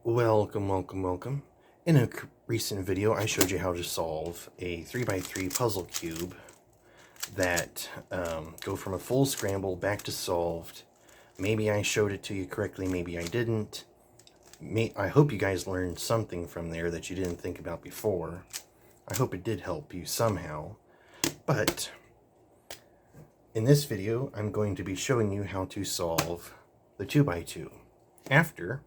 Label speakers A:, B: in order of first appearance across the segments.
A: Welcome. In a recent video, I showed you how to solve a 3x3 puzzle cube that go from a full scramble back to solved. Maybe I showed it to you correctly, maybe I didn't. I hope you guys learned something from there that you didn't think about before. I hope it did help you somehow. But in this video, I'm going to be showing you how to solve the 2x2 after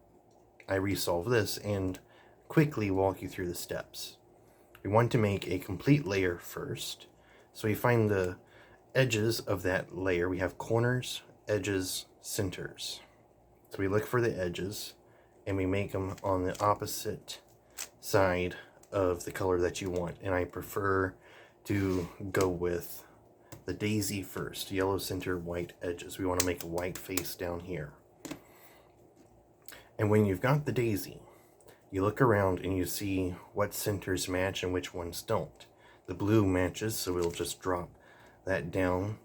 A: I resolve this and quickly walk you through the steps. We want to make a complete layer first. So we find the edges of that layer. We have corners, edges, centers. So we look for the edges and we make them on the opposite side of the color that you want. And I prefer to go with the daisy first, yellow center, white edges. We want to make a white face down here. And when you've got the daisy, you look around and you see what centers match and which ones don't. The blue matches, so we'll just drop that down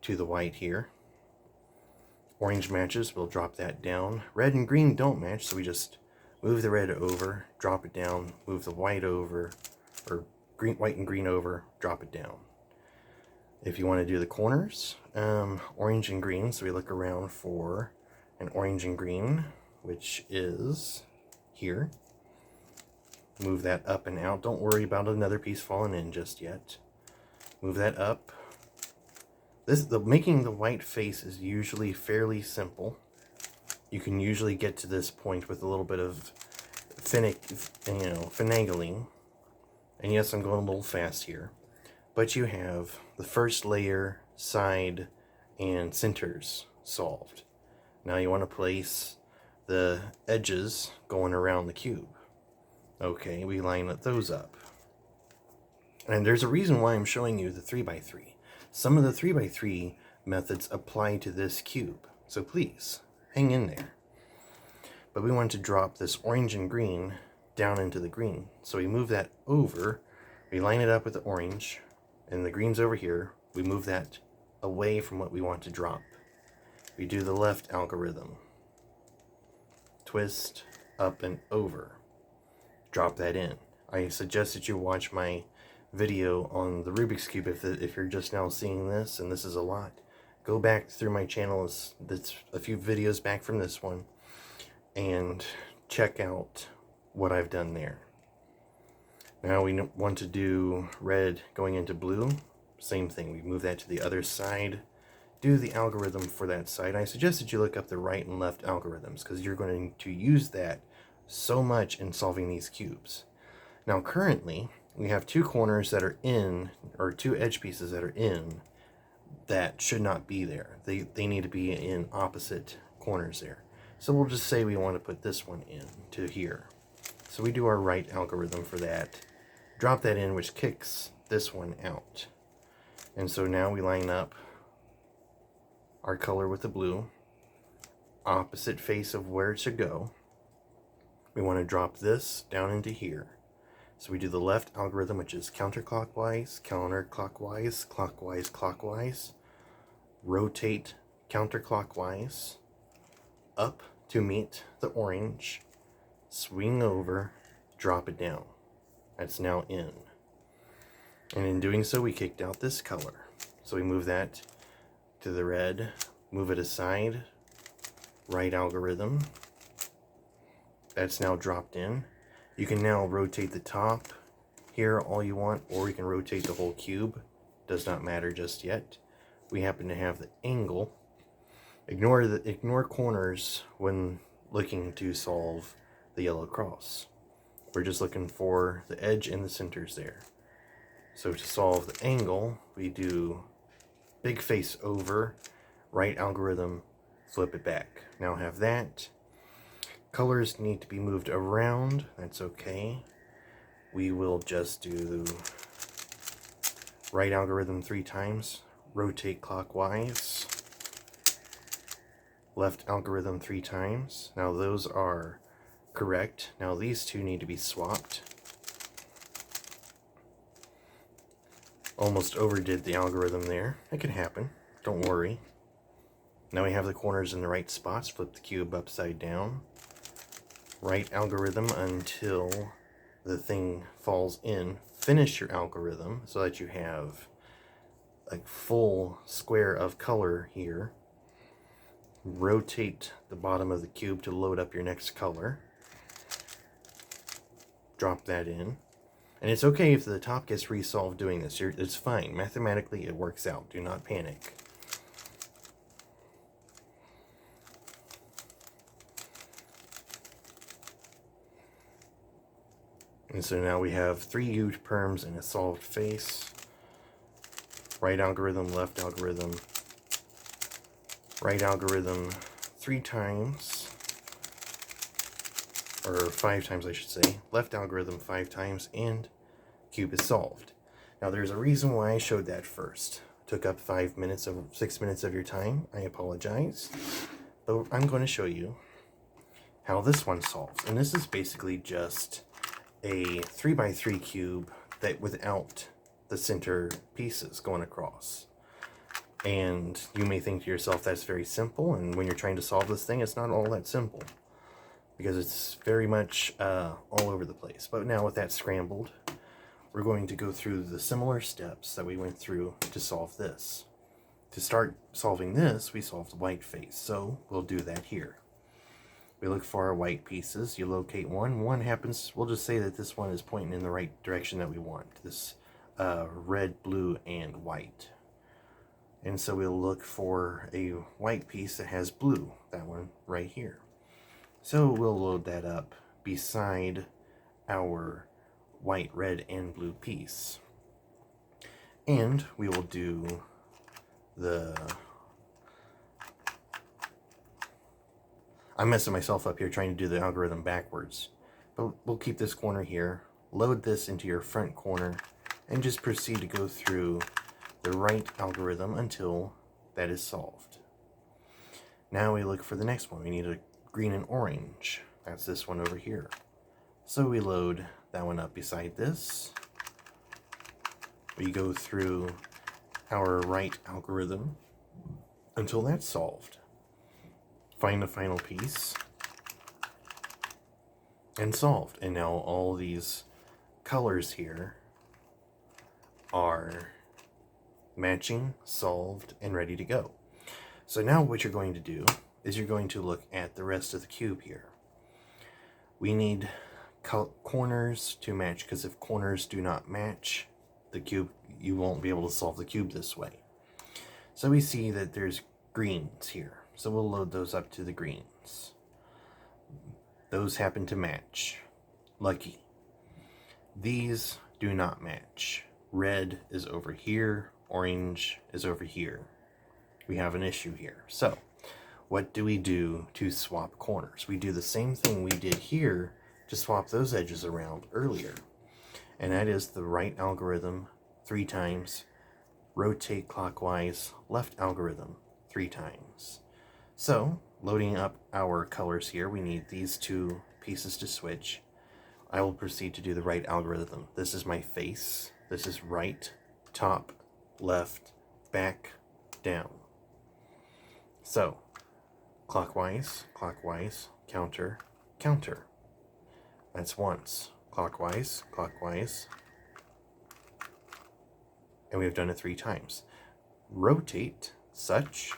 A: to the white here. Orange matches, we'll drop that down. Red and green don't match, so we just move the red over, drop it down, move the white over, or white and green over, drop it down. If you want to do the corners, orange and green, so we look around for an orange and green, which is here. Move that up and out. Don't worry about another piece falling in just yet. Move that up. Making the white face is usually fairly simple. You can usually get to this point with a little bit of finagling. And yes, I'm going a little fast here. But you have the first layer, side, and centers solved. Now you want to place the edges going around the cube. Okay, we line those up. And there's a reason why I'm showing you the 3x3. Some of the 3x3 methods apply to this cube, so please hang in there. But we want to drop this orange and green down into the green. So we move that over, we line it up with the orange, and the green's over here. We move that away from what we want to drop. We do the left algorithm. Twist, up and over. Drop that in. I suggest that you watch my video on the Rubik's Cube if you're just now seeing this, and this is a lot. Go back through my channel, that's a few videos back from this one, and check out what I've done there. Now we want to do red going into blue. Same thing, we move that to the other side. Do the algorithm for that side. I suggest that you look up the right and left algorithms because you're going to use that so much in solving these cubes. Now currently, we have two corners that are in, or two edge pieces that are in, that should not be there. They need to be in opposite corners there. So we'll just say we want to put this one in to here. So we do our right algorithm for that. Drop that in, which kicks this one out. And so now we line up our color with the blue, opposite face of where it should go. We want to drop this down into here. So we do the left algorithm, which is counterclockwise, counterclockwise, clockwise, clockwise. Rotate counterclockwise, up to meet the orange, swing over, drop it down. That's now in. And in doing so, we kicked out this color. So we move that to the red, move it aside, right algorithm. That's now dropped in. You can now rotate the top here all you want, or you can rotate the whole cube. Does not matter just yet. We happen to have the angle. Ignore corners when looking to solve the yellow cross. We're just looking for the edge and the centers there. So to solve the angle, we do big face over, right algorithm, flip it back. Now have that. Colors need to be moved around, that's okay. We will just do right algorithm 3 times, rotate clockwise, left algorithm 3 times. Now those are correct. Now these two need to be swapped. Almost overdid the algorithm there. It can happen, don't worry. Now we have the corners in the right spots. Flip the cube upside down. right algorithm until the thing falls in. Finish your algorithm so that you have a full square of color here. Rotate the bottom of the cube to load up your next color. Drop that in. And it's okay if the top gets resolved doing this. It's fine. Mathematically, it works out. Do not panic. And so now we have 3 huge perms and a solved face. Right algorithm, left algorithm, right algorithm 3 times, or 5 times I should say, left algorithm 5 times, and cube is solved. Now there's a reason why I showed that first. It took up 6 minutes of your time. I apologize. But I'm going to show you how this one solves. And this is basically just a 3x3 cube that without the center pieces going across. And you may think to yourself that's very simple, and when you're trying to solve this thing, it's not all that simple because it's very much all over the place. But now with that scrambled, we're going to go through the similar steps that we went through to solve this. To start solving this, we solved the white face, so we'll do that here. We look for our white pieces. You locate one. One happens, we'll just say that this one is pointing in the right direction that we want. This red, blue, and white. And so we'll look for a white piece that has blue. That one right here. So we'll load that up beside our white, red, and blue piece. And we will do I'm messing myself up here trying to do the algorithm backwards. But we'll keep this corner here, load this into your front corner, and just proceed to go through the right algorithm until that is solved. Now we look for the next one. We need a green and orange. That's this one over here. So we load that one up beside this. We go through our right algorithm until that's solved. Find the final piece and solved. And now all these colors here are matching, solved, and ready to go. So now what you're going to do is you're going to look at the rest of the cube here. We need corners to match, because if corners do not match the cube, you won't be able to solve the cube this way. So we see that there's greens here. So we'll load those up to the greens. Those happen to match. Lucky. These do not match. Red is over here. Orange is over here. We have an issue here. So what do we do to swap corners? We do the same thing we did here to swap those edges around earlier. And that is the right algorithm 3 times. Rotate clockwise. Left algorithm 3 times. So, loading up our colors here, we need these 2 pieces to switch. I will proceed to do the right algorithm. This is my face. This is right, top, left, back, down. So, clockwise, clockwise, counter, counter. That's once. Clockwise, clockwise. And we've done it 3 times. Rotate, such,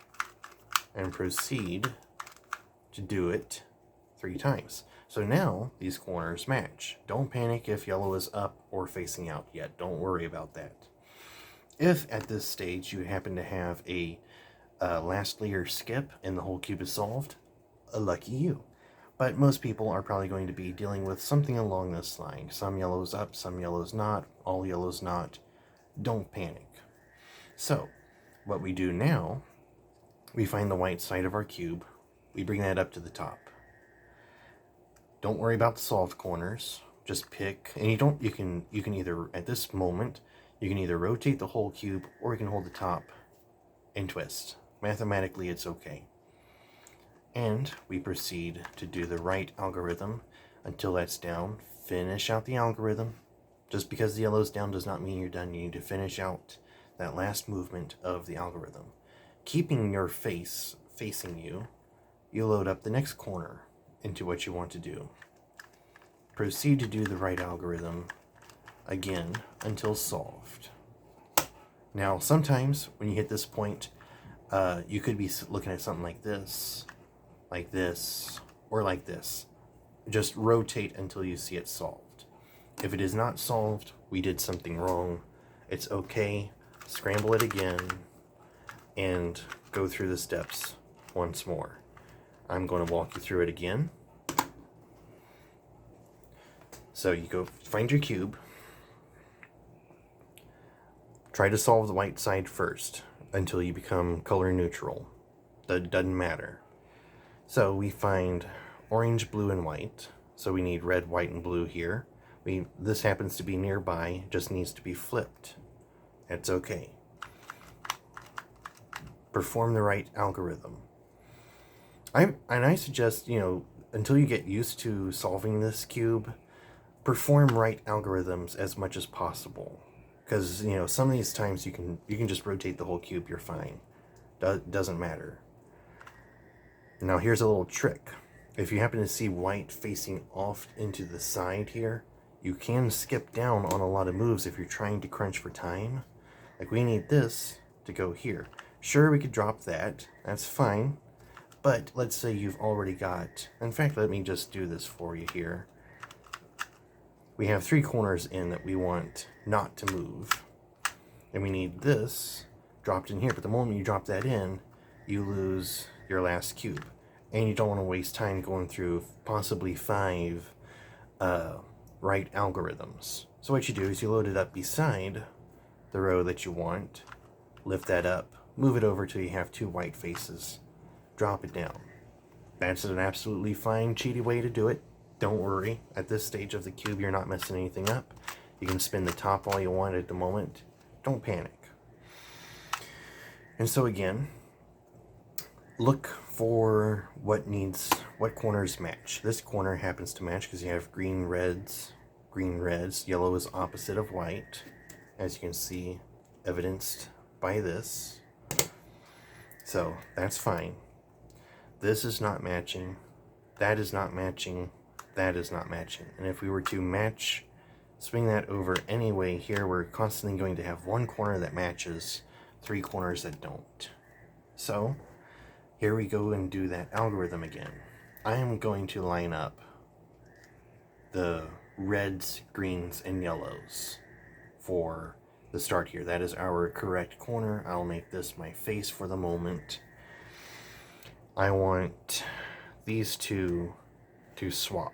A: and proceed to do it 3 times. So now these corners match. Don't panic if yellow is up or facing out yet. Don't worry about that. If at this stage you happen to have a last layer skip and the whole cube is solved, lucky you. But most people are probably going to be dealing with something along this line. Some yellows up, some yellows not, all yellows not. Don't panic. So what we do now, we find the white side of our cube. We bring that up to the top. Don't worry about the solved corners. Just pick, and you can either, at this moment, you can either rotate the whole cube or you can hold the top and twist. Mathematically, it's okay. And we proceed to do the right algorithm until that's down. Finish out the algorithm. Just because the yellow's down does not mean you're done. You need to finish out that last movement of the algorithm. Keeping your face facing you, you load up the next corner into what you want to do. proceed to do the right algorithm again until solved. Now, sometimes when you hit this point, you could be looking at something like this, or like this. Just rotate until you see it solved. If it is not solved, we did something wrong. It's okay. Scramble it again and go through the steps once more. I'm going to walk you through it again. So you go find your cube. Try to solve the white side first until you become color neutral. That doesn't matter. So we find orange, blue, and white. So we need red, white, and blue here. This happens to be nearby, just needs to be flipped. That's okay. Perform the right algorithm. I suggest, until you get used to solving this cube, perform right algorithms as much as possible. Because, some of these times you can just rotate the whole cube, you're fine. Doesn't matter. Now here's a little trick. If you happen to see white facing off into the side here, you can skip down on a lot of moves if you're trying to crunch for time. Like we need this to go here. Sure, we could drop that. That's fine. But let's say you've already got... In fact, let me just do this for you here. We have 3 corners in that we want not to move. And we need this dropped in here. But the moment you drop that in, you lose your last cube. And you don't want to waste time going through possibly 5 right algorithms. So what you do is you load it up beside the row that you want, lift that up, move it over till you have 2 white faces, drop it down. That's an absolutely fine, cheaty way to do it. Don't worry, at this stage of the cube you're not messing anything up. You can spin the top all you want at the moment. Don't panic. And so again, look for what corners match. This corner happens to match because you have green, reds. Yellow is opposite of white, as you can see evidenced by this. So that's fine. This is not matching. That is not matching. That is not matching. And if we were to swing that over anyway here, we're constantly going to have 1 corner that matches, 3 corners that don't. So here we go and do that algorithm again. I am going to line up the reds, greens, and yellows for the start here. That is our correct corner. I'll make this my face for the moment. I want these 2 to swap.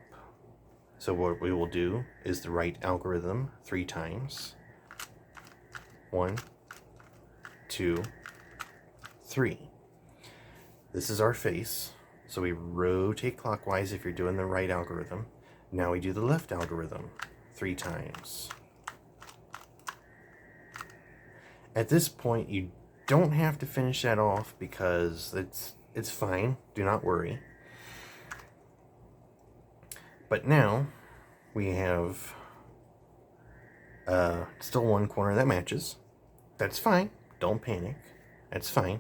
A: So what we will do is the right algorithm 3 times. 1, 2, 3. This is our face. So we rotate clockwise if you're doing the right algorithm. Now we do the left algorithm 3 times. At this point, you don't have to finish that off because it's fine. Do not worry. But now we have still 1 corner that matches. That's fine. Don't panic. That's fine.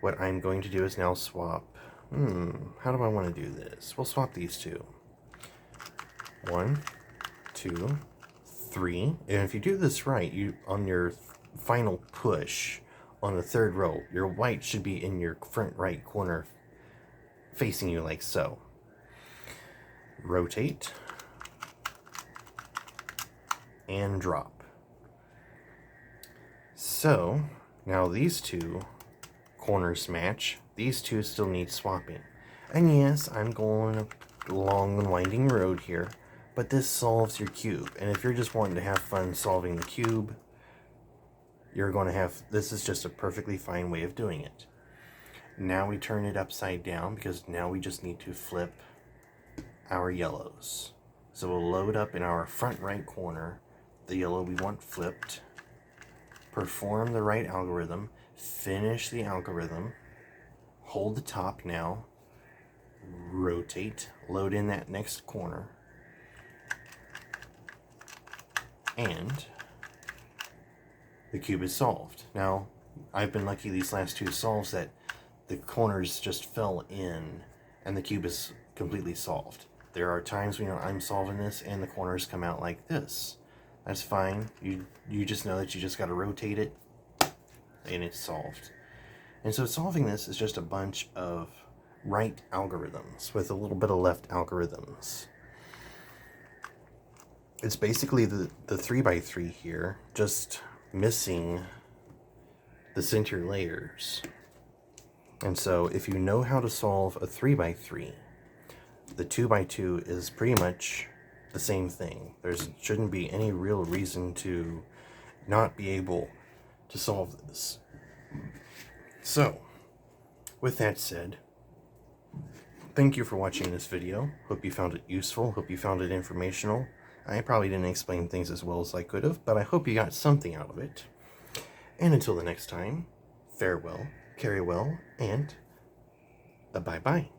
A: What I'm going to do is now swap. How do I want to do this? We'll swap these 2. 1, 2, 3. And if you do this right, on your final push on the 3rd row, your white should be in your front right corner facing you like so. Rotate and drop. So now these 2 corners match. These 2 still need swapping. And yes, I'm going along the winding road here, but this solves your cube. And if you're just wanting to have fun solving the cube, this is just a perfectly fine way of doing it. Now we turn it upside down because now we just need to flip our yellows. So we'll load up in our front right corner the yellow we want flipped, perform the right algorithm, finish the algorithm, hold the top now, rotate, load in that next corner, and the cube is solved. Now, I've been lucky these last 2 solves that the corners just fell in and the cube is completely solved. There are times when I'm solving this and the corners come out like this. That's fine. You just know that you just got to rotate it and it's solved. And so solving this is just a bunch of right algorithms with a little bit of left algorithms. It's basically the 3x3 here, just missing the center layers. And so if you know how to solve a 3x3, the 2x2 is pretty much the same thing. There shouldn't be any real reason to not be able to solve this. So, with that said, thank you for watching this video. Hope you found it useful. Hope you found it informational. I probably didn't explain things as well as I could have, but I hope you got something out of it. And until the next time, farewell, carry well, and bye-bye.